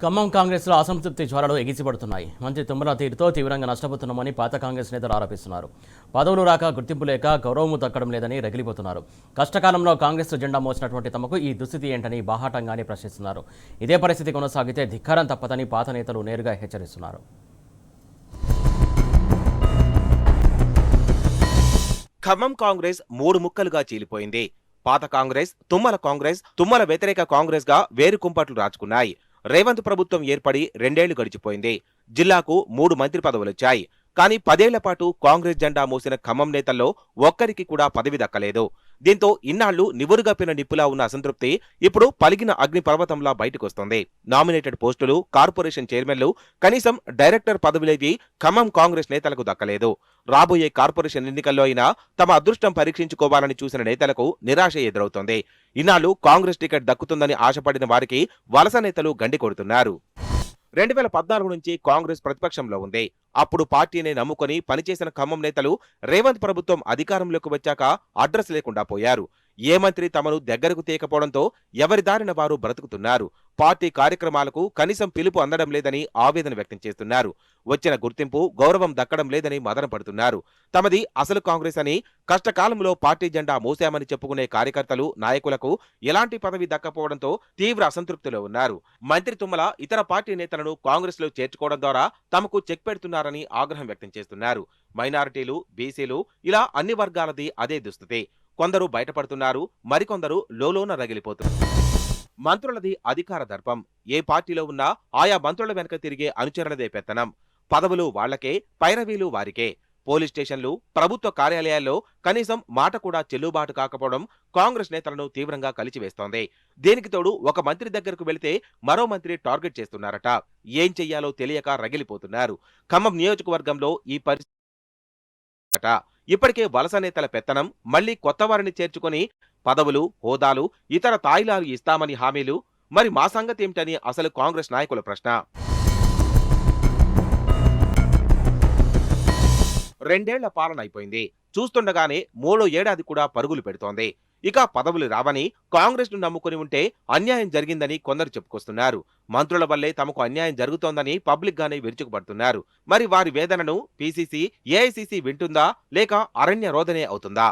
ఖమ్మం కాంగ్రెస్లో అసంతృప్తి జ్వాలలు ఎగిసిపడుతున్నాయి. మంత్రి తుమ్మల తీరుతో తీవ్రంగా నష్టపోతున్నామని పాత కాంగ్రెస్ నేతలు ఆరోపిస్తున్నారు. పదవులు రాక, గుర్తింపు లేక గౌరవము దక్కడం లేదని రగిలిపోతున్నారు. కష్టకాలంలో కాంగ్రెస్ జెండా మోసినటువంటి తమకు ఈ దుస్థితి ఏంటని బాహాటంగానే ప్రశ్నిస్తున్నారు. ఇదే పరిస్థితి కొనసాగితే ధిక్కారం తప్పదని పాత నేతలు నేరుగా హెచ్చరిస్తున్నారు. ఖమ్మం కాంగ్రెస్ మూడు ముక్కలుగా చీలిపోయింది. పాత కాంగ్రెస్, తుమ్మల వ్యతిరేక కాంగ్రెస్ గా వేరు కుంపట్లు రాచుకున్నాయి. రేవంత్ ప్రభుత్వం ఏర్పడి 2 ఏళ్లు గడిచిపోయింది. జిల్లాకు 3 మంత్రి పదవులొచ్చాయి. కానీ 10 ఏళ్ల పాటు కాంగ్రెస్ జెండా మోసిన ఖమ్మం నేతల్లో ఒక్కరికి కూడా పదవి దక్కలేదు. దీంతో ఇన్నాళ్లు నివురుగప్పిన నిప్పులా ఉన్న అసంతృప్తి ఇప్పుడు పలిగిన అగ్నిపర్వతంలా బయటకొస్తోంది. నామినేటెడ్ పోస్టులు, కార్పొరేషన్ చైర్మన్లు, కనీసం డైరెక్టర్ పదవులేవి ఖమ్మం కాంగ్రెస్ నేతలకు దక్కలేదు. రాబోయే కార్పొరేషన్ ఎన్నికల్లో అయినా తమ అదృష్టం పరీక్షించుకోవాలని చూసిన నేతలకు నిరాశ ఎదురవుతోంది. ఇన్నాళ్లు కాంగ్రెస్ టికెట్ దక్కుతుందని ఆశపడిన వారికి వలస నేతలు గండి కొడుతున్నారు. 2014 నుంచి కాంగ్రెస్ ప్రతిపక్షంలో ఉంది. అప్పుడు పార్టీని నమ్ముకొని పనిచేసిన ఖమ్మం నేతలు రేవంత్ ప్రభుత్వం అధికారంలోకి వచ్చాక అడ్రస్ లేకుండా పోయారు. ఏ మంత్రి తమను దగ్గరకు తీయకపోవడంతో ఎవరి దారిన వారు బ్రతుకుతున్నారు. పార్టీ కార్యక్రమాలకు కనీసం పిలుపు అందడం లేదని ఆవేదన వ్యక్తం చేస్తున్నారు. వచ్చిన గుర్తింపు, గౌరవం దక్కడం లేదని మదన పడుతున్నారు. తమది అసలు కాంగ్రెస్ అని, కష్టకాలంలో పార్టీ జెండా మోసామని చెప్పుకునే కార్యకర్తలు, నాయకులకు ఎలాంటి పదవి దక్కపోవడంతో తీవ్ర అసంతృప్తిలో ఉన్నారు. మంత్రి తుమ్మల ఇతర పార్టీ నేతలను కాంగ్రెస్ లో చేర్చుకోవడం ద్వారా తమకు చెక్ పెడుతున్నారని ఆగ్రహం వ్యక్తం చేస్తున్నారు. మైనారిటీలు, బీసీలు ఇలా అన్ని వర్గాలది అదే దుస్థితి. కొందరు బయటపడుతున్నారు, మరికొందరు లోలోన రగిలిపోతున్నారు. మంత్రులది అధికార దర్పం. ఏ పార్టీలో ఉన్నా ఆయా మంత్రుల వెనక తిరిగే అనుచరులదే పెత్తనం. పదవులు వాళ్లకే, పైరవీలు వారికే. పోలీస్ స్టేషన్లు, ప్రభుత్వ కార్యాలయాల్లో కనీసం మాట కూడా చెల్లుబాటు కాకపోవడం కాంగ్రెస్ నేతలను తీవ్రంగా కలిచివేస్తోంది. దీనికి తోడు ఒక మంత్రి దగ్గరకు వెళితే మరో మంత్రి టార్గెట్ చేస్తున్నారట. ఏం చెయ్యాలో తెలియక రగిలిపోతున్నారు. ఖమ్మం నియోజకవర్గంలో ఈ పరిస్థితి ఇప్పటికే వలస నేతల పెత్తనం, మళ్లీ కొత్త వారిని చేర్చుకుని పదవులు, హోదాలు, ఇతర తాయిలాలు ఇస్తామని హామీలు. మరి మా సంగతేమిటని అసలు కాంగ్రెస్ నాయకుల ప్రశ్న. 2 ఏళ్ల పాలన అయిపోయింది. చూస్తుండగానే 3వ ఏడాది కూడా పరుగులు పెడుతోంది. ఇక పదవులు రావని కాంగ్రెస్ ను నమ్ముకుని ఉంటే అన్యాయం జరిగిందని కొందరు చెప్పుకొస్తున్నారు. మంత్రుల వల్లే తమకు అన్యాయం జరుగుతోందని పబ్లిక్ గానే విరుచుకుపడుతున్నారు. మరి వారి వేదనను పీసీసీ, ఏఐసీసీ వింటుందా, లేక అరణ్య రోదనే అవుతుందా?